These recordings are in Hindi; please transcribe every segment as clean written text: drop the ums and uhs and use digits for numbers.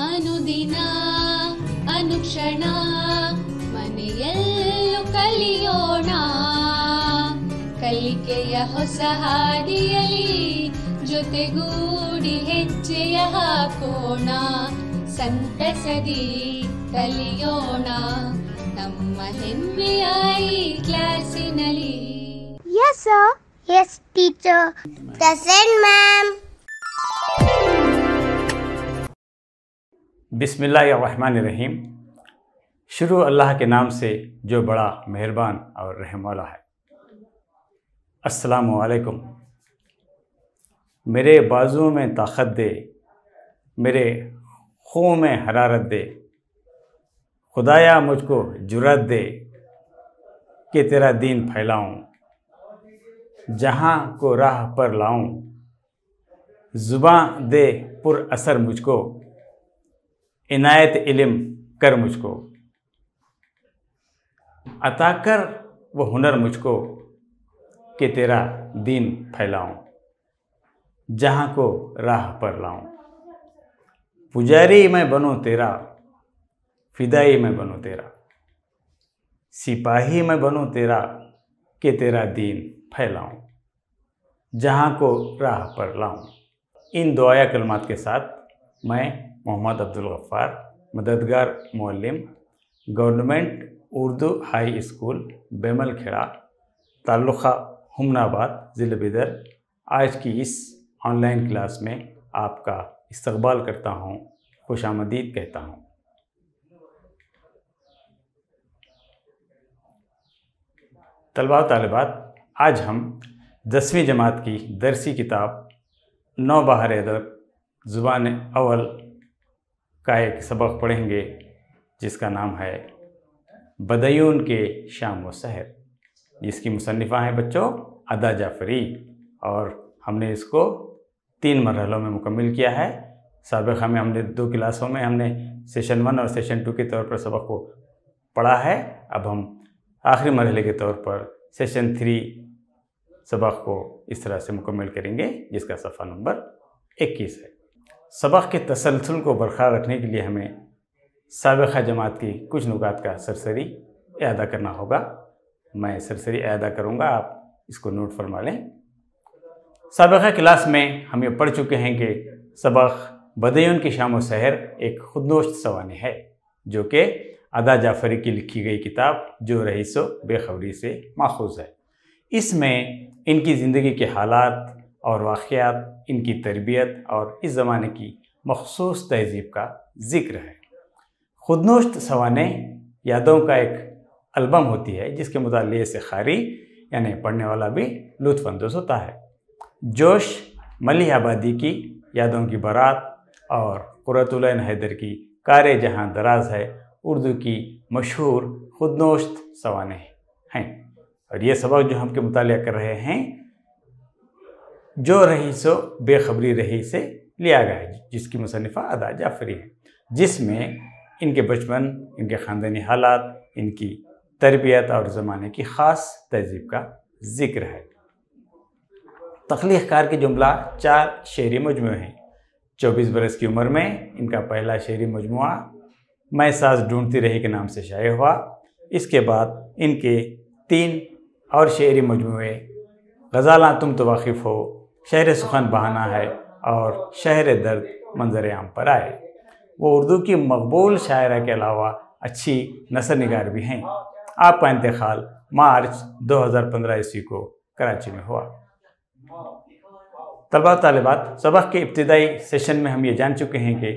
ಅನುದಿನ ಅನುಕ್ಷಣ ಮನೆಯಲ್ಲೂ ಕಲಿಯೋಣ, ಕಲಿಕೆಯ ಹೊಸ ಹಾದಿಯಲಿ ಜೊತೆಗೂಡಿ ಹೆಜ್ಜೆಯ ಹಾಕೋಣ, ಸಂತಸದಿ ಕಲಿಯೋಣ ನಮ್ಮ ಹೆಮ್ಮೆಯ ಈ ಕ್ಲಾಸಿನಲ್ಲಿ. Yes sir. Yes teacher. Present ma'am. बिस्मिल्लाहिर्रहमानिर्रहीम। शुरू अल्लाह के नाम से जो बड़ा मेहरबान और रहम वाला है। अस्सलामु अलैकुम। मेरे बाजुओं में ताकत दे, मेरे खून में हरारत दे, खुदाया मुझको जुर्रत दे कि तेरा दीन फैलाऊं, जहाँ को राह पर लाऊं, ज़ुबां दे पुर असर मुझको, इनायत इल्म कर मुझको, अता कर वो हुनर मुझको कि तेरा दीन फैलाऊं, जहाँ को राह पर लाऊं। पुजारी मैं बनूं तेरा, फिदाई मैं बनूं तेरा, सिपाही मैं बनूं तेरा कि तेरा दीन फैलाऊं, जहाँ को राह पर लाऊं। इन दुआया कलमात के साथ मैं मोहम्मद अब्दुल गफ्फार, मददगार Muallem, government Urdu high school BEML Kheda, ताल्लुक़ा Humnabad, ज़िला बिदर, आज की इस ऑनलाइन क्लास में आपका इस्तकबाल करता हूँ, खुशामदीद कहता हूँ। तलबा व तालिबात, आज हम 10वीं जमात की दरसी किताब नौबहार अदब ज़ुबान अव्वल का एक सबक पढ़ेंगे, जिसका नाम है बदयून के शाम व सहर, जिसकी मुसन्निफ़ा हैं बच्चों अदा जाफ़री, और हमने इसको 3 मरहलों में मुकम्मिल किया है। साबिक़ा में हमने 2 क्लासों में हमने सेशन 1 और सेशन 2 के तौर पर सबक को पढ़ा है। अब हम आखिरी मरहले के तौर पर सेशन 3 सबक को इस तरह से मुकम्मिल करेंगे, जिसका सफ़ा नंबर 21 है। सबक के तसलसल को बरकरार रखने के लिए हमें साबिक़ा जमात की कुछ नुकात का सरसरी इआदा करना होगा। मैं सरसरी इआदा करूँगा, आप इसको नोट फरमा लें। साबिक़ा क्लास में हम ये पढ़ चुके हैं कि सबक बदयून की शाम व सहर एक खुदनोश सवाने है, जो कि अदा जाफ़री की लिखी गई किताब जो रईसो बेखबरी से माखूज़ है। इसमें इनकी ज़िंदगी के हालात और वाक़यात, इनकी तरबियत और इस ज़माने की मख़सूस तहज़ीब का ज़िक्र है। खुदनोश सवाने यादों का एक एल्बम होती है, जिसके मुताले से ख़ारी यानी पढ़ने वाला भी लुत्फ़अंदोज़ होता है। जोश मलिह आबादी की यादों की बारात और क़ुर्रतुल ऐन हैदर की कारे जहाँ दराज है उर्दू की मशहूर खुदनोश सवाने हैं। और ये सबक जो हम के मुतालिया कर रहे हैं, जो रही सो बेखबरी रही से लिया गया है, जिसकी मुसन्निफ़ा अदा जाफ़री है, जिसमें इनके बचपन, इनके ख़ानदानी हालात, इनकी तरबियत और ज़माने की ख़ास तहज़ीब का ज़िक्र है। तख्लीक़ कार के जुमला 4 शेरी मजमूए हैं। 24 बरस की उम्र में इनका पहला शेरी मजमुआ मैं साज़ ढूंढती रही के नाम से शाये हुआ। इसके बाद इनके 3 और शेरी मजमूए गज़ाला तुम तो वाकिफ़ हो, शहर सुखन बहाना है और शहर दर्द मंजर आम पर आए। वो उर्दू की मकबूल शायरा के अलावा अच्छी नसर निगार भी हैं। आपका इंतकाल मार्च 2015 ईस्वी को कराची में हुआ। तलबा तालिबात, सबक के इब्तिदाई सेशन में हम ये जान चुके हैं कि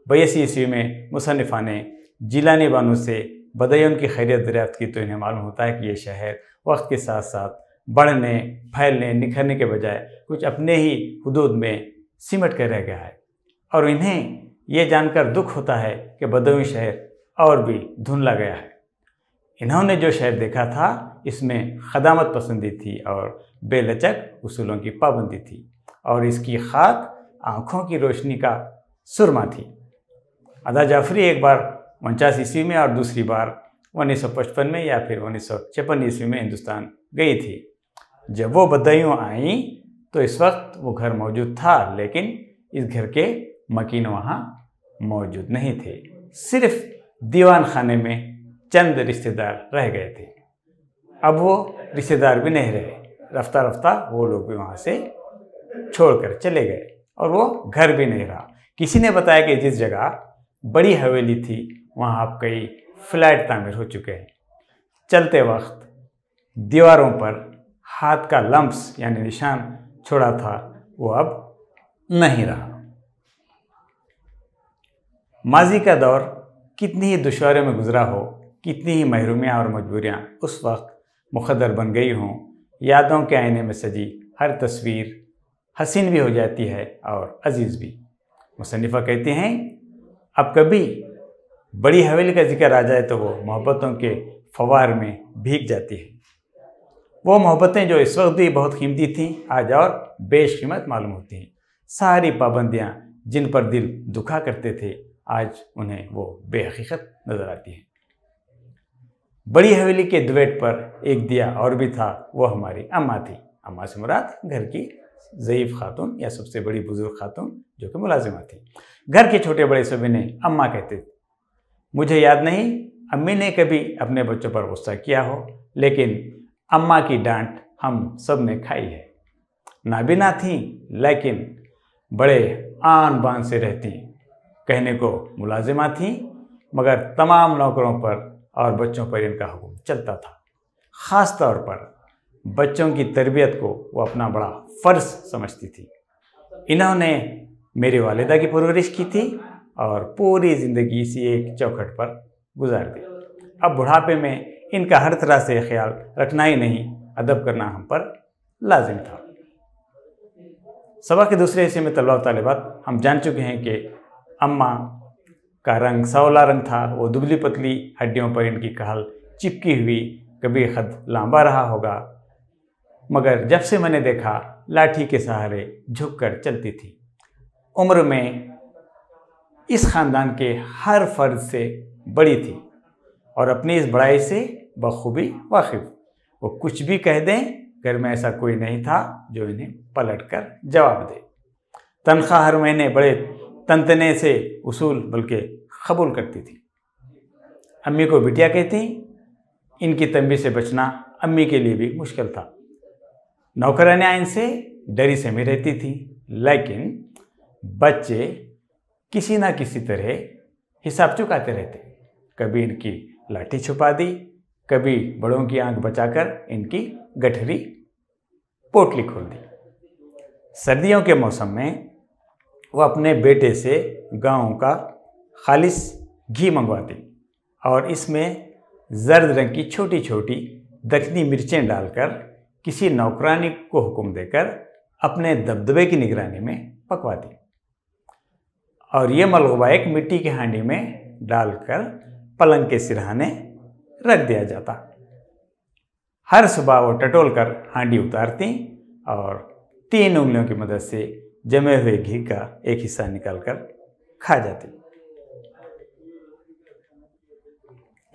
82 ईस्वी में मुसन्निफ़ा ने जिलानी बानो से बदयून की खैरियत दरियाफ्त की, तो इन्हें मालूम होता है कि ये शहर वक्त के साथ साथ बढ़ने, फैलने, निखरने के बजाय कुछ अपने ही हुदूद में सिमट कर रह गया है। और इन्हें ये जानकर दुख होता है कि बदवी शहर और भी धुंधला गया है। इन्होंने जो शहर देखा था, इसमें खदामत पसंदी थी और बेलचक उसूलों की पाबंदी थी, और इसकी खाक आँखों की रोशनी का सुरमा थी। अदा जाफ़री एक बार 49 ईस्वी में और दूसरी बार 1955 में या फिर 1956 ईस्वी में हिंदुस्तान गई थी। जब वो बदायूं आईं तो इस वक्त वो घर मौजूद था, लेकिन इस घर के मकीन वहाँ मौजूद नहीं थे। सिर्फ दीवान खाने में चंद रिश्तेदार रह गए थे। अब वो रिश्तेदार भी नहीं रहे। रफ्ता रफ्ता वो लोग भी वहाँ से छोड़कर चले गए और वो घर भी नहीं रहा। किसी ने बताया कि जिस जगह बड़ी हवेली थी वहाँ अब कई फ्लैट तामीर हो चुके हैं। चलते वक्त दीवारों पर हाथ का लम्स यानी निशान छोड़ा था, वो अब नहीं रहा। माजी का दौर कितनी ही दुश्वारियों में गुजरा हो, कितनी ही महरूमियाँ और मजबूरियाँ उस वक्त मुक़द्दर बन गई हों, यादों के आईने में सजी हर तस्वीर हसीन भी हो जाती है और अजीज़ भी। मुसन्निफ़ा कहते हैं, अब कभी बड़ी हवेली का जिक्र आ जाए तो वो मोहब्बतों के फवार में भीग जाती है। वो मोहब्बतें जो इस वक्त भी बहुत कीमती थीं, आज और बेशकीमत मालूम होती हैं। सारी पाबंदियाँ जिन पर दिल दुखा करते थे, आज उन्हें वो बेहकीकत नज़र आती हैं। बड़ी हवेली के दुवेट पर एक दिया और भी था, वो हमारी अम्मा थी। अम्मा से मुराद घर की ज़ईफ़ खातून या सबसे बड़ी बुजुर्ग खातून जो कि मुलाजिमा थी। घर के छोटे बड़े सभी ने अम्मा कहते थे। मुझे याद नहीं अम्मी ने कभी अपने बच्चों पर गुस्सा किया हो, लेकिन अम्मा की डांट हम सब ने खाई है। नाबिना थीं लेकिन बड़े आन बान से रहती, कहने को मुलाजिमा थीं मगर तमाम नौकरों पर और बच्चों पर इनका हुक्म चलता था। ख़ास तौर पर बच्चों की तरबियत को वो अपना बड़ा फ़र्ज़ समझती थी। इन्होंने मेरी वालिदा की परवरिश की थी और पूरी ज़िंदगी इसी एक चौखट पर गुजार दी। अब बुढ़ापे में इनका हर तरह से ख्याल रखना ही नहीं, अदब करना हम पर लाजिम था। सबक के दूसरे हिस्से में तलबा तालिबात हम जान चुके हैं कि अम्मा का रंग सांवला रंग था। वो दुबली पतली हड्डियों पर इनकी कहल चिपकी हुई, कभी खद लांबा रहा होगा, मगर जब से मैंने देखा लाठी के सहारे झुककर चलती थी। उम्र में इस ख़ानदान के हर फर्द से बड़ी थी और अपनी इस बड़ाई से बखूबी वाकिफ़। वो कुछ भी कह दें, घर में ऐसा कोई नहीं था जो इन्हें पलटकर जवाब दे। तनख्वाह हर महीने बड़े तनतने से उसूल बल्कि कबूल करती थी। अम्मी को बिटिया कहती। इनकी तंबी से बचना अम्मी के लिए भी मुश्किल था। नौकरानियाँ इनसे डरी सहमी रहती थी, लेकिन बच्चे किसी ना किसी तरह हिसाब चुकाते रहते। कभी इनकी लाठी छुपा दी, कभी बड़ों की आंख बचाकर इनकी गठरी पोटली खोल दी। सर्दियों के मौसम में वो अपने बेटे से गाँव का खालिस घी मंगवाती और इसमें जर्द रंग की छोटी छोटी दखनी मिर्चें डालकर किसी नौकरानी को हुक्म देकर अपने दबदबे की निगरानी में पकवाती और ये मलगुबा एक मिट्टी की हांडी में डालकर पलंग के सिरहाने रख दिया जाता। हर सुबह वो टटोल कर हांडी उतारती और 3 उंगलियों की मदद से जमे हुए घी का एक हिस्सा निकालकर खा जाती।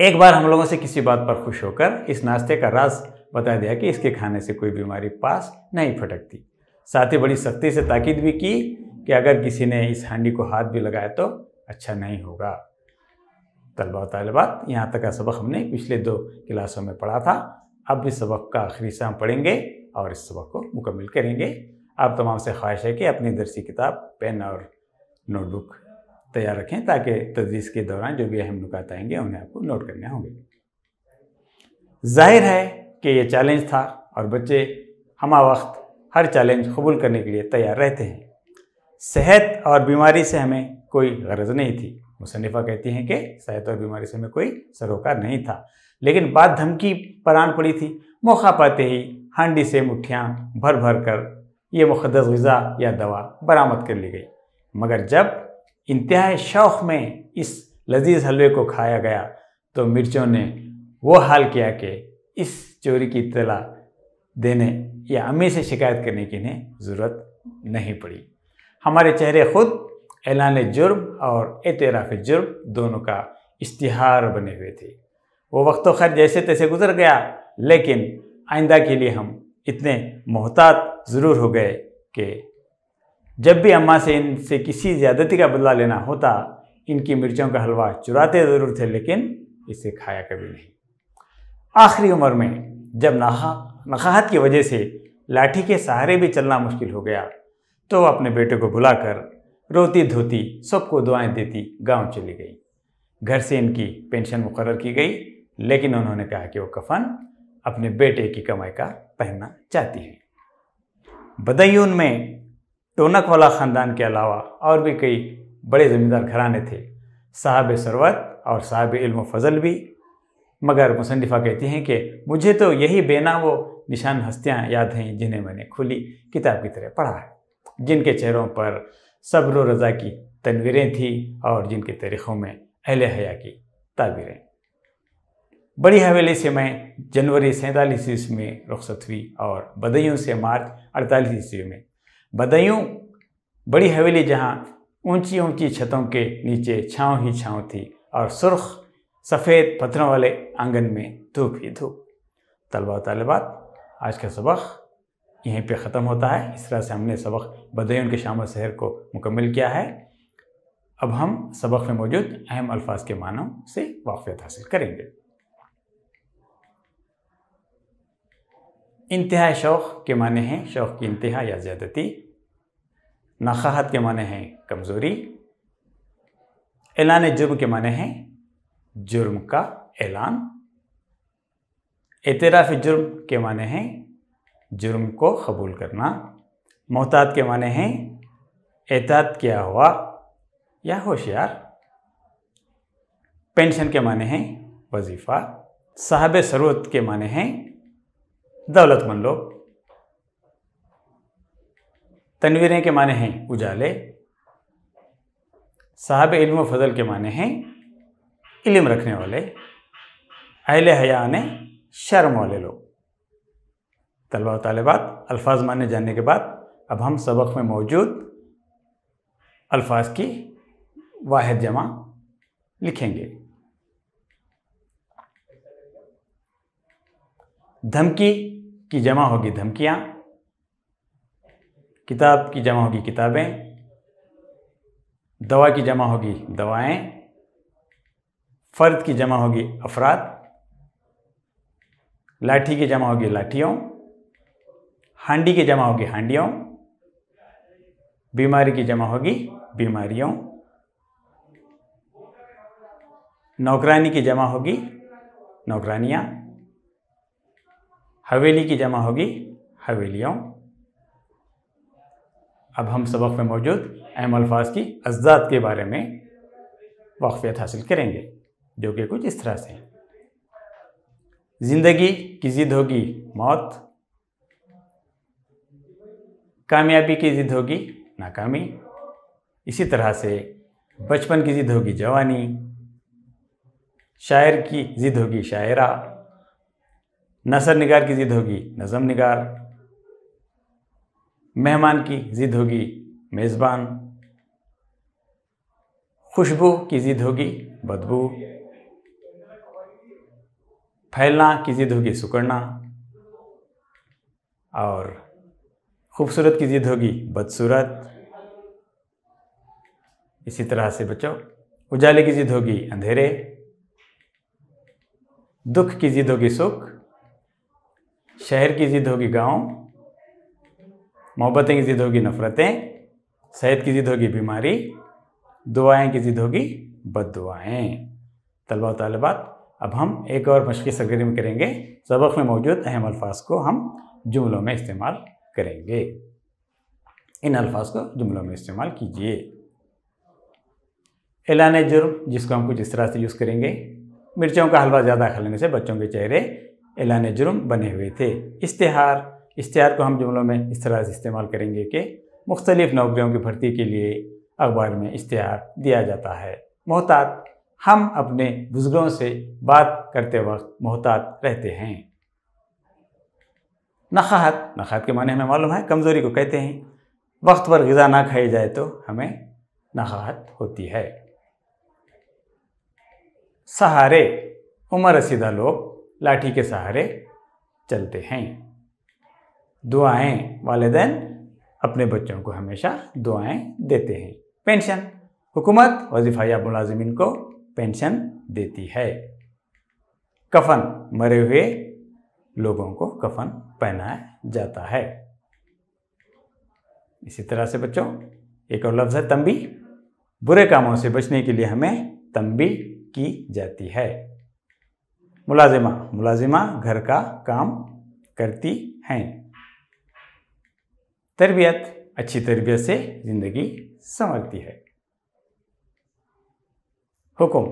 एक बार हम लोगों से किसी बात पर खुश होकर इस नाश्ते का राज बता दिया कि इसके खाने से कोई बीमारी पास नहीं फटकती। साथ ही बड़ी सख्ती से ताकीद भी की कि अगर किसी ने इस हांडी को हाथ भी लगाया तो अच्छा नहीं होगा। तलबा और तालिबात, यहाँ तक का सबक हमने पिछले 2 क्लासों में पढ़ा था। अब इस सबक का आखिरी हिस्सा हम पढ़ेंगे और इस सबक को मुकम्मल करेंगे। आप तमाम से ख्वाहिश है कि अपनी दरसी किताब, पेन और नोटबुक तैयार रखें ताकि तदरीस के दौरान जो भी अहम नुकात आएंगे उन्हें आपको नोट करने होंगे। जाहिर है कि ये चैलेंज था और बच्चे हमा वक्त हर चैलेंज कबूल करने के लिए तैयार रहते हैं। सेहत और बीमारी से हमें कोई गरज नहीं थी। मुसन्निफ़ा कहती हैं कि सेहत और बीमारी से हमें कोई सरोकार नहीं था, लेकिन बात धमकी पर आन पड़ी थी। मौका पाते ही हांडी से मुट्ठियाँ भर भर कर ये मुक़द्दस ग़िज़ा या दवा बरामद कर ली गई। मगर जब इंतहाई शौक़ में इस लजीज़ हलवे को खाया गया तो मिर्चों ने वो हाल किया कि इस चोरी की इत्तला देने या अम्मी से शिकायत करने की इन्हें ज़रूरत नहीं पड़ी। हमारे चेहरे खुद ऐलान जुर्म और एतराफ़ जुर्म दोनों का इश्तिहार बने हुए थे। वो वक्त खैर जैसे तैसे गुजर गया, लेकिन आइंदा के लिए हम इतने मोहतात ज़रूर हो गए कि जब भी अम्मा से इनसे किसी ज़्यादती का बदला लेना होता, इनकी मिर्चों का हलवा चुराते ज़रूर थे, लेकिन इसे खाया कभी नहीं। आखिरी उम्र में जब नखाहत की वजह से लाठी के सहारे भी चलना मुश्किल हो गया, तो वह अपने बेटे को बुलाकर रोती धोती सबको दुआएं देती गांव चली गई। घर से इनकी पेंशन मुकर्रर की गई, लेकिन उन्होंने कहा कि वो कफन अपने बेटे की कमाई का पहनना चाहती है। बदायूं में टोनक वाला ख़ानदान के अलावा और भी कई बड़े ज़मींदार घराने थे, साहब सरवत और साहब इल्म फजल भी। मगर मुसन्निफ़ा कहती हैं कि मुझे तो यही बेनामो निशान हस्तियाँ याद हैं जिन्हें मैंने खुली किताब की तरह पढ़ा है, जिनके चेहरों पर सब्र और रज़ा की तनवीरें थी और जिनके तारीख़ों में अहले हया की ताबीरें। बड़ी हवेली से मैं जनवरी 47 ईस्वी में रुखसत हुई और बदायूं से मार्च 48 ईस्वी में। बदायूं बड़ी हवेली जहाँ ऊंची ऊंची छतों के नीचे छाँव ही छाँव थी और सुर्ख सफ़ेद पत्थरों वाले आंगन में धूप ही धूप। तलबा व तालिबात, आज का सबक यहीं पे ख़त्म होता है। इस तरह से हमने सबक बदायूं के शाम शहर को मुकम्मल किया है। अब हम सबक में मौजूद अहम अल्फाज के मानों से वाक़ियत हासिल करेंगे। इंतहा शौक़ के माने हैं शौक़ की इंतहा या ज़्यादती। नखाहत के माने हैं कमज़ोरी। ऐलान जुर्म के माने हैं जुर्म का ऐलान। एतराफ़ जुर्म के माने हैं जुर्म को कबूल करना। मोहतात के माने हैं एहतियात किया हुआ या होशियार। पेंशन के माने हैं वजीफ़ा। साहब सरूरत के माने हैं दौलतमंद लोग। तनवीरें के माने हैं उजाले। साहब इल्म फजल के माने हैं इल्म रखने वाले। अहले हया ने शर्म वाले लोग। तलबा व तालिबात, अल्फाज माने जानने के बाद अब हम सबक में मौजूद अल्फाज की वाहिद जमा लिखेंगे। धमकी की जमा होगी धमकियाँ। किताब की जमा होगी किताबें। दवा की जमा होगी दवाएं। फ़र्द की जमा होगी अफराद। लाठी की जमा होगी लाठियों। हांडी की जमा होगी हांडियों। बीमारी की जमा होगी बीमारियों। नौकरानी की जमा होगी नौकरानियाँ। हवेली की जमा होगी हवेलियों। अब हम सबक में मौजूद अहम अल्फाज की अज़दाद के बारे में वाक़ियत हासिल करेंगे, जो कि कुछ इस तरह से हैं। ज़िंदगी की ज़िद होगी मौत। कामयाबी की ज़िद होगी नाकामी। इसी तरह से बचपन की ज़िद होगी जवानी। शायर की ज़िद होगी शायरा। नसर निगार की ज़िद होगी नज़म निगार। मेहमान की ज़िद होगी मेज़बान। खुशबू की ज़िद होगी बदबू। फैलना की ज़िद होगी सुकड़ना। और खूबसूरत की ज़िद होगी बदसूरत। इसी तरह से बच्चों, उजाले की ज़िद होगी अंधेरे। दुख की ज़िद होगी सुख। शहर की ज़िद होगी गांव। मोहब्बतें की ज़िद होगी नफ़रतें। सेहत की ज़िद होगी बीमारी। दुआएं की ज़िद होगी बद्दुआएं। तलबा व तालिबात, अब हम एक और मशक़ी सरगर्मी करेंगे। सबक में मौजूद अहम अल्फाज को हम जुमलों में इस्तेमाल करेंगे। इन अल्फाज को जुमलों में इस्तेमाल कीजिए। ऐलान जुर्म, जिसको हम कुछ इस तरह से यूज़ करेंगे। मिर्चों का हलवा ज़्यादा खाने से बच्चों के चेहरे ऐलान जुर्म बने हुए थे। इश्तिहार को हम जुमलों में इस तरह से इस्तेमाल करेंगे कि मुख्तलिफ़ नौकरियों की भर्ती के लिए अखबार में इश्तिहार दिया जाता है। मोहतात, हम अपने बुजुर्गों से बात करते वक्त मोहतात रहते हैं। नखाहत के माने हमें मालूम है कमज़ोरी को कहते हैं। वक्त पर ग़िज़ा ना खाई जाए तो हमें नखाहत होती है। सहारे, उम्र रसीदा लोग लाठी के सहारे चलते हैं। दुआएं, वालिदैन अपने बच्चों को हमेशा दुआएं देते हैं। पेंशन, हुकूमत वजीफा याब मुलाजिमीन को पेंशन देती है। कफन, मरे हुए लोगों को कफन पहनाया जाता है। इसी तरह से बच्चों एक और लफ्ज़ है तंबी। बुरे कामों से बचने के लिए हमें तंबी की जाती है। मुलाजिमा, मुलाजिमा घर का काम करती हैं। तरबियत, अच्छी तरबियत से ज़िंदगी संवरती है। हुक्म,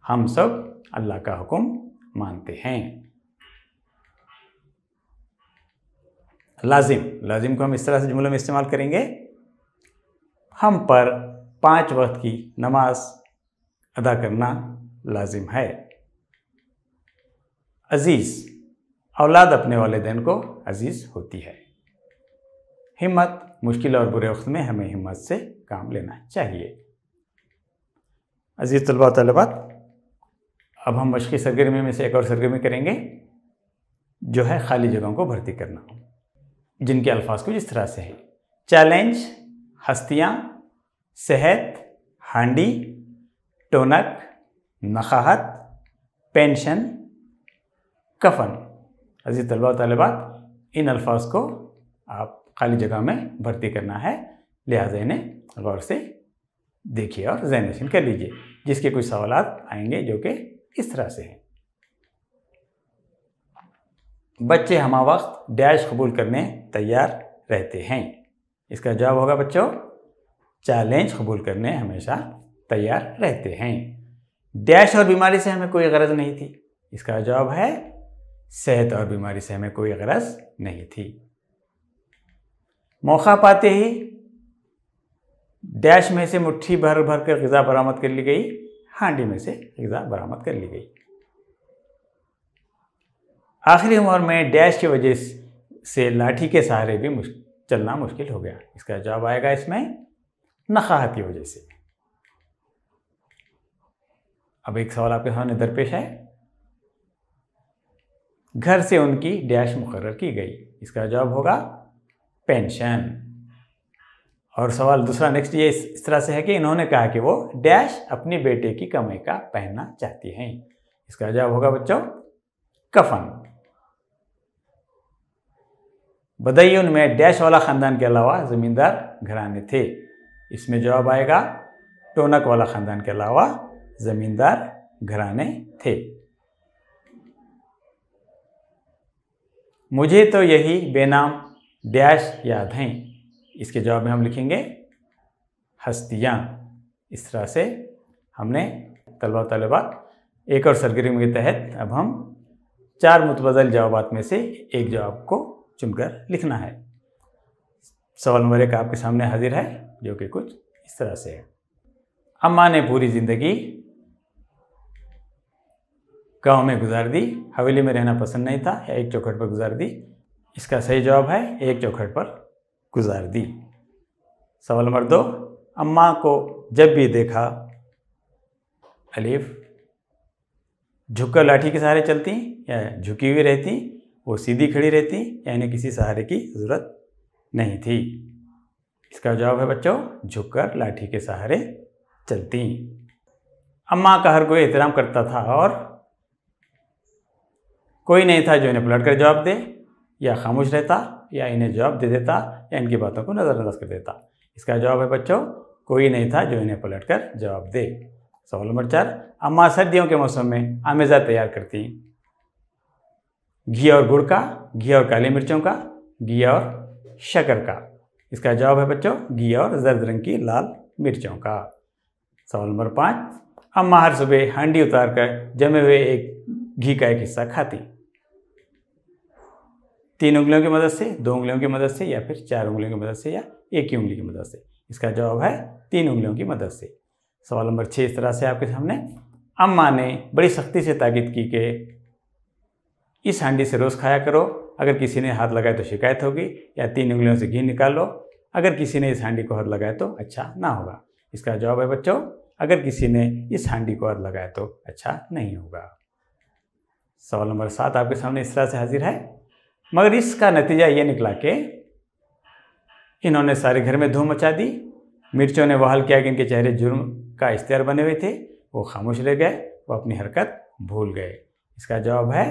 हम सब अल्लाह का हुक्म मानते हैं। लाजिम, लाजिम को हम इस तरह से जुमलों में इस्तेमाल करेंगे, हम पर 5 वक्त की नमाज अदा करना लाजिम है। अजीज़, औलाद अपने वालिदैन को अजीज़ होती है। हिम्मत, मुश्किल और बुरे वक्त में हमें हिम्मत से काम लेना चाहिए। अजीज़ तलबा तलबात, अब हम मशक़ी सरगर्मी में से एक और सरगर्मी करेंगे जो है खाली जगहों को भर्ती करना, जिनके अल्फाज कुछ इस तरह से हैं। चैलेंज, हस्तियाँ, सेहत, हांडी, टोनक, नखाहत, पेंशन, कफन। अजीज़ तलबा तलबात, इन अल्फाज को आप खाली जगह में भर्ती करना है, लिहाजा इन्हें गौर से देखिए और ज़हन कर लीजिए, जिसके कुछ सवालात आएंगे जो कि इस तरह से हैं। बच्चे हमा वक्त डैश कबूल करने तैयार रहते हैं। इसका जवाब होगा बच्चों, चैलेंज कबूल करने हमेशा तैयार रहते हैं। डैश और बीमारी से हमें कोई गरज नहीं थी। इसका जवाब है सेहत और बीमारी से हमें कोई गरज नहीं थी। मौका पाते ही डैश में से मुट्ठी भर भर कर ग़िज़ा बरामद कर ली गई, हांडी में से ग़िज़ा बरामद कर ली गई। आखिरी उम्र में डैश की वजह से लाठी के सहारे भी चलना मुश्किल हो गया। इसका जवाब आएगा इसमें नखाहत की वजह से। अब एक सवाल आपके सामने दरपेश है, घर से उनकी डैश मुकर्रर की गई। इसका जवाब होगा पेंशन। और सवाल दूसरा नेक्स्ट ये इस तरह से है कि इन्होंने कहा कि वो डैश अपनी बेटे की कमाई का पहनना चाहती हैं। इसका जवाब होगा बच्चों कफन। बदायूं में डैश वाला ख़ानदान के अलावा ज़मींदार घराने थे। इसमें जवाब आएगा टोनक वाला ख़ानदान के अलावा ज़मींदार घराने थे। मुझे तो यही बेनाम डैश याद हैं। इसके जवाब में हम लिखेंगे हस्तियाँ। इस तरह से हमने तलबा तलबात एक और सरगर्मी के तहत अब हम 4 मुतबदल जवाबात में से एक जवाब को चुनकर लिखना है। सवाल नंबर 1 आपके सामने हाजिर है, जो कि कुछ इस तरह से है। अम्मा ने पूरी ज़िंदगी गांव में गुजार दी, हवेली में रहना पसंद नहीं था, या एक चौखट पर गुजार दी। इसका सही जवाब है एक चौखट पर गुजार दी। सवाल नंबर 2, अम्मा को जब भी देखा, अलीफ झुककर लाठी के सहारे चलती या झुकी हुई रहती, वो सीधी खड़ी रहती या इन्हें किसी सहारे की ज़रूरत नहीं थी। इसका जवाब है बच्चों झुककर लाठी के सहारे चलती। अम्मा का हर कोई एहतराम करता था और कोई नहीं था जो इन्हें पलट कर जवाब दे, या खामोश रहता, या इन्हें जवाब दे देता, या इनकी बातों को नज़रअंदाज कर देता। इसका जवाब है बच्चों कोई नहीं था जो इन्हें पलट कर जवाब दे। सवाल नंबर 4, अम्मा सर्दियों के मौसम में आमेज़ा तैयार करती, घी और गुड़ का, घी और काली मिर्चों का, घी और शक्कर का। इसका जवाब है बच्चों घी और जर्द रंग की लाल मिर्चों का। सवाल नंबर 5, अम्मा हर सुबह हांडी उतार कर जमे हुए एक घी का एक हिस्सा खाती, 3 उंगलियों की मदद से, 2 उंगलियों की मदद से, या फिर 4 उंगलियों की मदद से, या 1 ही उंगली की मदद से। इसका जवाब है 3 उंगलियों की मदद से। सवाल नंबर 6 इस तरह से आपके सामने, अम्मा ने बड़ी सख्ती से ताकीद की कि इस हांडी से रोज़ खाया करो, अगर किसी ने हाथ लगाए तो शिकायत होगी, या 3 उंगलियों से घी निकाल लो, अगर किसी ने इस हांडी को हाथ लगाया तो अच्छा ना होगा। इसका जवाब है बच्चों अगर किसी ने इस हांडी को हाथ लगाया तो अच्छा नहीं होगा। सवाल नंबर 7 आपके सामने इस तरह से हाजिर है, मगर इसका नतीजा ये निकला कि इन्होंने सारे घर में धूम मचा दी, मिर्चों ने वहाल किया कि इनके चेहरे जुर्म का इश्तिहार बने हुए थे, वो खामोश रह गए, वो अपनी हरकत भूल गए। इसका जवाब है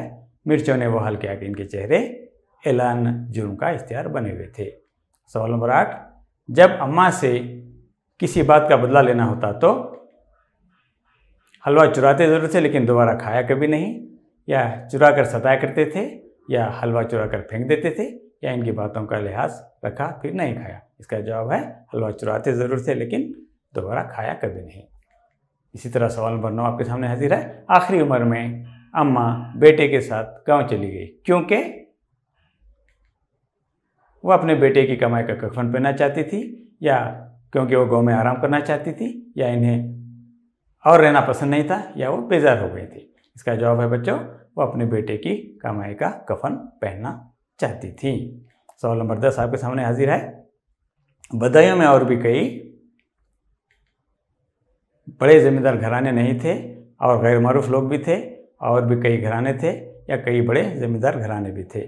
मिर्चों ने वहाल किया कि इनके चेहरे ऐलान जुर्म का इश्तिहार बने हुए थे। सवाल नंबर 8, जब अम्मा से किसी बात का बदला लेना होता तो हलवा चुराते ज़रूर थे लेकिन दोबारा खाया कभी नहीं, या चुरा कर सताया करते थे, या हलवा चुरा कर फेंक देते थे, या इनकी बातों का लिहाज रखा फिर नहीं खाया। इसका जवाब है हलवा चुराते ज़रूर थे लेकिन दोबारा खाया कभी नहीं। इसी तरह सवाल नंबर 9 आपके सामने हाजिर है। आखिरी उम्र में अम्मा बेटे के साथ गांव चली गई क्योंकि वो अपने बेटे की कमाई का कफन पहनना चाहती थी, या क्योंकि वो गांव में आराम करना चाहती थी, या इन्हें और रहना पसंद नहीं था, या वो बेजार हो गई थी। इसका जवाब है बच्चों वो अपने बेटे की कमाई का कफन पहनना चाहती थी। सवाल नंबर 10 आपके सामने हाजिर है। बदायूं में और भी कई बड़े ज़मींदार घराने नहीं थे और गैर मारूफ लोग भी थे, और भी कई घराने थे या कई बड़े ज़मींदार घराने भी थे।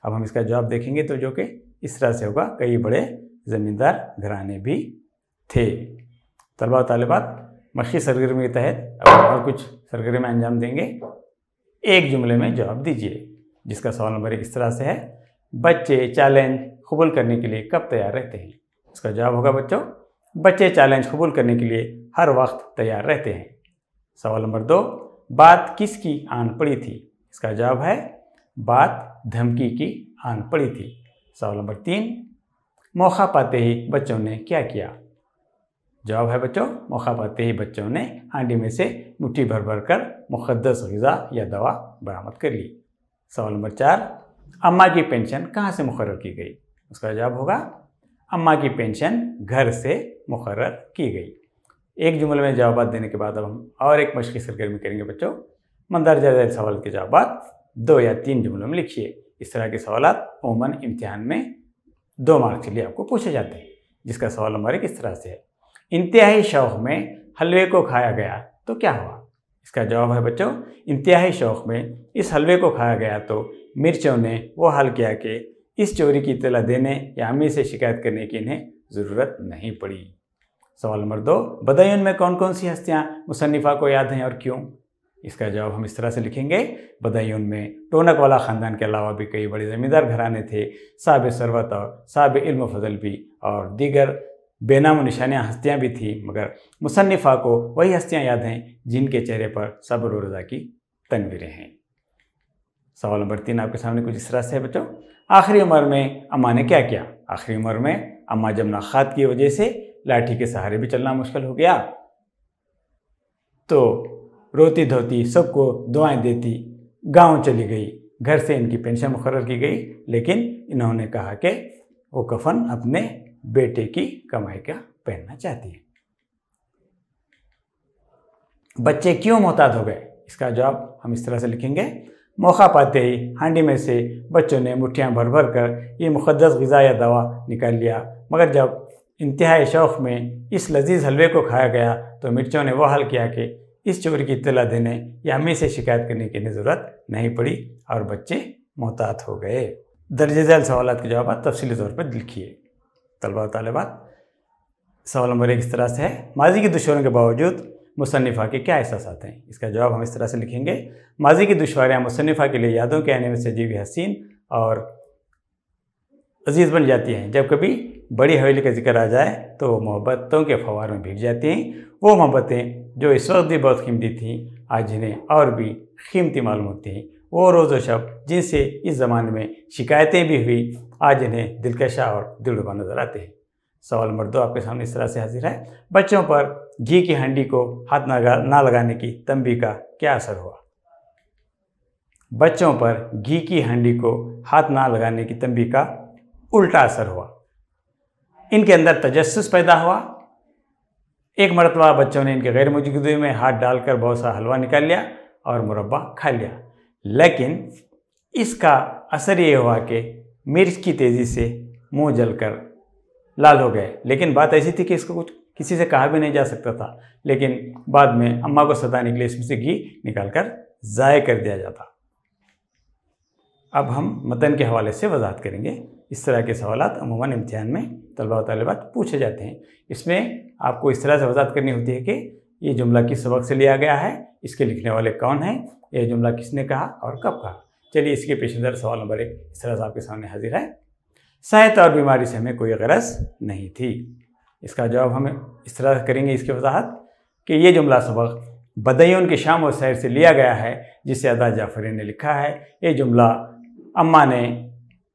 अब हम इसका जवाब देखेंगे तो जो कि इस तरह से होगा, कई बड़े ज़मींदार घराने भी थे। तलबा तालिबात मशक़ी सरगर्मी के तहत अब और कुछ सरगर्मी अंजाम देंगे। एक जुमले में जवाब दीजिए, जिसका सवाल नंबर 1 इस तरह से है। बच्चे चैलेंज कबूल करने के लिए कब तैयार रहते हैं? इसका जवाब होगा बच्चों बच्चे चैलेंज कबूल करने के लिए हर वक्त तैयार रहते हैं। सवाल नंबर 2, बात किसकी आन पड़ी थी? इसका जवाब है बात धमकी की आन पड़ी थी। सवाल नंबर 3, मौका पाते ही बच्चों ने क्या किया? जवाब है बच्चों मौका पाते ही बच्चों ने हांडी में से मुट्ठी भर भर कर मुक़द्दस ग़िज़ा या दवा बरामद कर ली। सवाल नंबर 4, अम्मा की पेंशन कहाँ से मुकर्रर की गई? उसका जवाब होगा अम्मा की पेंशन घर से मुकर्रर की गई। एक जुमले में जवाब देने के बाद अब हम और एक मशक़ी सरगर्मी करेंगे बच्चों। मंदरजा झैल सवाल के जवाब 2 या 3 जुमलों में लिखिए। इस तरह के सवाल अमूमन इम्तिहान में 2 मार्क्स के लिए आपको पूछे जाते हैं, जिसका सवाल नंबर 1 इस तरह से है। इंतहाई शौक़ में हलवे को खाया गया तो क्या हुआ? इसका जवाब है बच्चों इंतहाई शौक़ में इस हलवे को खाया गया तो मिर्चों ने वो हाल किया कि इस चोरी की इत्तला देने या अम्मी से शिकायत करने की इन्हें ज़रूरत नहीं पड़ी। सवाल नंबर 2, बदायूं में कौन कौन सी हस्तियाँ मुसन्निफ़ा को याद हैं और क्यों? इसका जवाब हम इस तरह से लिखेंगे। बदायूं में टोनक वाला ख़ानदान के अलावा भी कई बड़े ज़मींदार घराने थे, साहिब सरवत और साहिब इल्म फजल भी, और दीगर बेनाम निशानियाँ हस्तियाँ भी थी, मगर मुसन्निफ़ा को वही हस्तियाँ याद हैं जिनके चेहरे पर सब्र और रज़ा की तनवीरें हैं। सवाल नंबर 3 आपके सामने कुछ इस तरह से है बच्चों। आखिरी उम्र में अम्मा ने क्या किया? आखिरी उम्र में अम्मा जब नाखात की वजह से लाठी के सहारे भी चलना मुश्किल हो गया तो रोती धोती सबको दुआएं देती गांव चली गई। घर से इनकी पेंशन मुकर्रर की गई, लेकिन इन्होंने कहा कि वो कफन अपने बेटे की कमाई का पहनना चाहती है। बच्चे क्यों मोहताज हो गए? इसका जवाब हम इस तरह से लिखेंगे। मौका पाते ही हांडी में से बच्चों ने मुट्ठियाँ भर भर कर ये मुक़द्दस ग़िज़ा या दवा निकाल लिया, मगर जब इंतहाई शौक़ में इस लजीज हलवे को खाया गया तो मिर्चों ने वो हाल किया कि इस चोरी की इत्तला देने या अम्मी से शिकायत करने की ज़रूरत नहीं पड़ी और बच्चे मोहतात हो गए। दर्जे झैल सवालात के जवाब तफसीली तौर पर लिखिए। तलबा और तालिबात, सवाल नंबर 1 इस तरह से है। माजी की दुश्वारियों के बावजूद मुसन्निफ़ा के क्या एहसासात हैं? इसका जवाब हम इस तरह से लिखेंगे। माजी की दुश्वारियाँ मुसन्निफ़ा के लिए यादों के आने में सजी हुई हसीन और अजीज़ बन जाती हैं। जब कभी बड़ी हवेली का जिक्र आ जाए तो मोहब्बतों के फवार में भीग जाती हैं। वो मोहब्बतें जो इस वक्त भी बहुत कीमती थीं, आज जिन्हें और भी कीमती मालूम होती हैं। वो रोज़ व शब जिनसे इस ज़माने में शिकायतें भी हुई, आज इन्हें दिलकशा और दिलरुबा नज़र आते हैं। सवाल नंबर 2 आपके सामने इस तरह से हाजिर है। बच्चों पर घी की हंडी को हाथ ना लगाने की तंबीह का क्या असर हुआ? बच्चों पर घी की हंडी को हाथ ना लगाने की तंबीह का उल्टा असर हुआ। इनके अंदर तजस्सुस पैदा हुआ। एक मरतबा बच्चों ने इनके गैर मौजूदगी में हाथ डालकर बहुत सा हलवा निकाल लिया और मुरब्बा खा लिया, लेकिन इसका असर ये हुआ कि मिर्च की तेज़ी से मुंह जलकर लाल हो गए। लेकिन बात ऐसी थी कि इसको कुछ किसी से कहा भी नहीं जा सकता था, लेकिन बाद में अम्मा को सताने के लिए इसमें से घी निकालकर ज़ाय कर दिया जाता। अब हम मतन के हवाले से वजाहत करेंगे। इस तरह के सवालात अमूमन इम्तिहान में तलबा व तालिबात पूछे जाते हैं। इसमें आपको इस तरह से वजाहत करनी होती है कि ये जुमला किस सबक से लिया गया है, इसके लिखने वाले कौन हैं, यह जुमला किसने कहा और कब कहा। चलिए इसके पेश नज़र सवाल नंबर 1 इस तरह से आपके सामने हाजिर है। सेहत और बीमारी से हमें कोई गरज नहीं थी। इसका जवाब हम इस तरह करेंगे इसकी वजाहत कि ये जुमला सबक बदय्युन के शाम और सैर से लिया गया है, जिसे अदा जाफरी ने लिखा है। ये जुमला अम्मा ने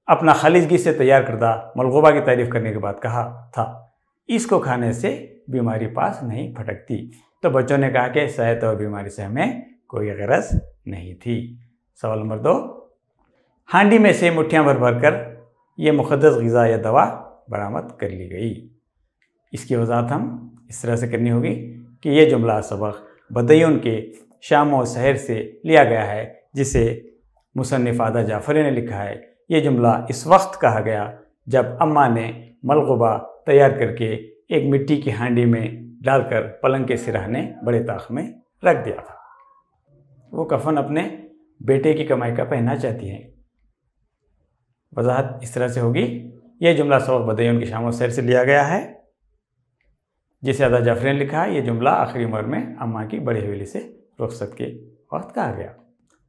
अपना खालिदगी से तैयार करदा मलगूबा की तारीफ़ करने के बाद कहा था, इसको खाने से बीमारी पास नहीं फटकती। तो बच्चों ने कहा कि सेहत और बीमारी से हमें कोई गरज नहीं थी। सवाल नंबर 2, हांडी में से मुट्ठियाँ भर भर कर ये मुक़द्दस ग़िज़ा या दवा बरामद कर ली गई। इसकी वजाहत हम इस तरह से करनी होगी कि ये जुमला सबक बदय्युन के शाम और सहर से लिया गया है, जिसे मुसन्निफ़ आदा जाफरी ने लिखा है। ये जुमला इस वक्त कहा गया जब अम्मा ने मलगूबा तैयार करके एक मिट्टी की हांडी में डालकर पलंग के सिरहाने बड़े ताख में रख दिया था। वो कफन अपने बेटे की कमाई का पहनना चाहती हैं। वजाहत इस तरह से होगी, यह जुमला सबक बदय्युन की शाम और सहर से लिया गया है, जिसे अदा जाफरी ने लिखा है। ये जुमला आखिरी उम्र में अम्मा की बड़ी हवेली से रुखसत के वक्त कहा गया।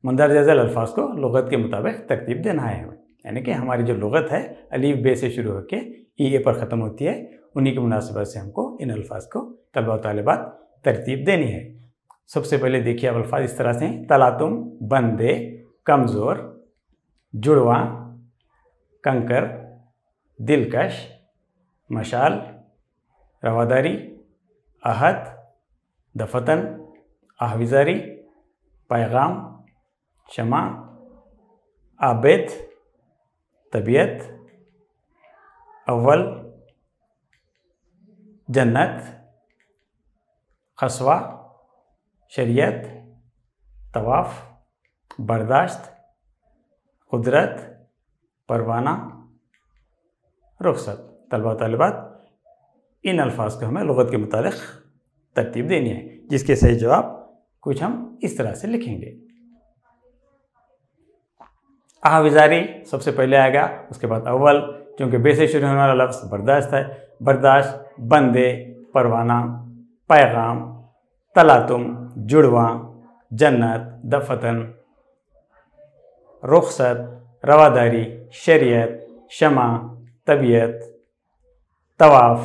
मंदरजा झैल अल्फाज को लुगत के मुताबिक तरतीब देना है हमें, यानी कि हमारी जो लुगत है अलीफ बे से शुरू होकर ई ए पर ख़त्म होती है, उन्हीं की मुनासिबत से हमको इन अल्फाज को तलबा व तालिबात तरतीब देनी है। सबसे पहले देखिए अब अल्फाज इस तरह से हैं, तलातुम, बंदे, कमज़ोर, जुड़वा, कंकर, दिलकश, मशाल, रवादारी, अहद, दफतन, आहविजारी, पैगाम, शमा, आबिद, तबीयत, अव्वल, जन्नत, खसवा, शरीयत, तवाफ़, बर्दाश्त, कुदरत, परवाना, रुखसत। तलबा व तालिबात इन अल्फाज को हमें लुगत के मुताबिक तरतीब देनी है, जिसके सही जवाब कुछ हम इस तरह से लिखेंगे। आहविजारी सबसे पहले आएगा, उसके बाद अव्वल, क्योंकि बे से शुरू होने वाला लफ्ज़ बर्दाश्त है। बर्दाश्त, बंदे, परवाना, पैगाम, तलातुम, जुड़वा, जन्नत, दफतन, रुखसत, रवादारी, शरीयत, शमा, तबीयत, तवाफ़,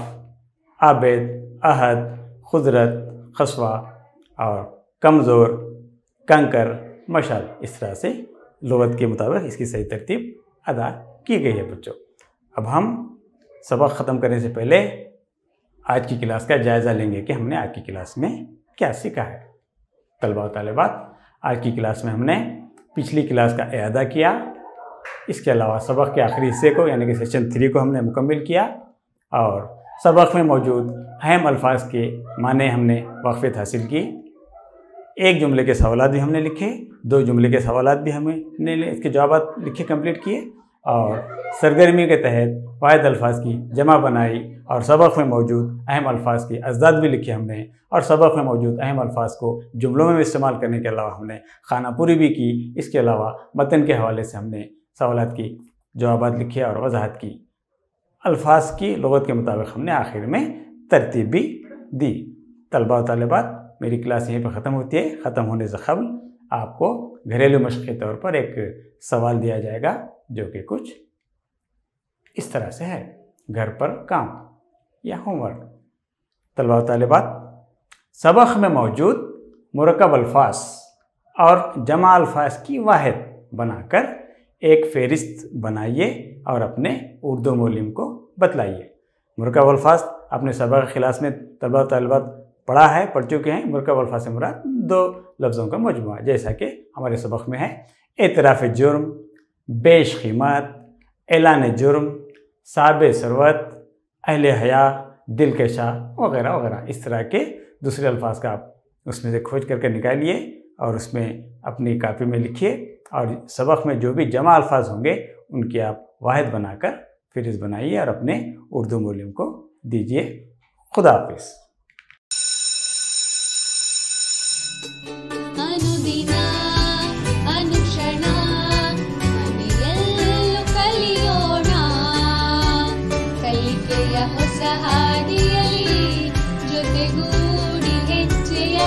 आबिद, अहद, खुदरत, खसवा और कमज़ोर, कंकर, मशाल। इस तरह से लुगत के मुताबिक इसकी सही तरतीब अदा की गई है बच्चों। अब हम सबक ख़त्म करने से पहले आज की क्लास का जायज़ा लेंगे कि हमने आज की क्लास में क्या सीखा है। तलबा व तालिबात, आज की क्लास में हमने पिछली क्लास का इआदा किया, इसके अलावा सबक के आखिरी हिस्से को यानी कि सेशन 3 को हमने मुकम्मल किया और सबक में मौजूद अहम अल्फाज के माने हमने वाक़फ़ियत हासिल की। एक जुमले के सवालात भी हमने लिखे, 2 जुमले के सवालात भी हमने इसके जवाब लिखे कंप्लीट किए और सरगर्मी के तहत वाहिद अल्फाज की जमा बनाई और सबक में मौजूद अहम अल्फाज की अज़दाद भी लिखे हमने और सबक में मौजूद अहम अल्फाज को जुमलों में इस्तेमाल करने के अलावा हमने खाना पूरी भी की। इसके अलावा मतन के हवाले से हमने सवालात की जवाबात लिखे और वजाहत की। अल्फाज की लुगत के मुताबिक हमने आखिर में तरतीब भी दी। तलबा व तालिबात, मेरी क्लास यहीं पर ख़त्म होती है। ख़त्म होने से क़ब्ल आपको घरेलू मशक़ के तौर पर एक सवाल दिया जाएगा जो कि कुछ इस तरह से है, घर पर काम या होमवर्क। तलबा व तालिबात, सबक में मौजूद मुरक्कब अल्फाज और जमा अल्फाज की वाहिद बनाकर एक फ़हरिस्त बनाइए और अपने उर्दू मौलिम को बतलाइए। मुरक्कब अल्फाज अपने सबक क्लास में तलबा व तालिबात पढ़ चुके हैं। मुरक्कब अल्फाज से मुराद 2 लफ्ज़ों का मजमुआ, जैसा कि हमारे सबक में है एतराफ़ जुर्म, बेश कीमत, ऐलान जुर्म, साब सरवत, अहले हया, दिलकशा वगैरह वगैरह। इस तरह के दूसरे अल्फाज का आप उसमें से खोज करके निकालिए और उसमें अपनी कापी में लिखिए और सबक में जो भी जमा अल्फाज होंगे उनकी आप वाहिद बनाकर फ़हरिस्त बनाइए और अपने उर्दू मौलिम को दीजिए। खुदा हाफिज़। अनुक्षण मನೆಯಲ್ಲೂ ಕಲಿಯೋಣ। ಜೊತೆಗೂಡಿ ಹೆಜ್ಜೆಯ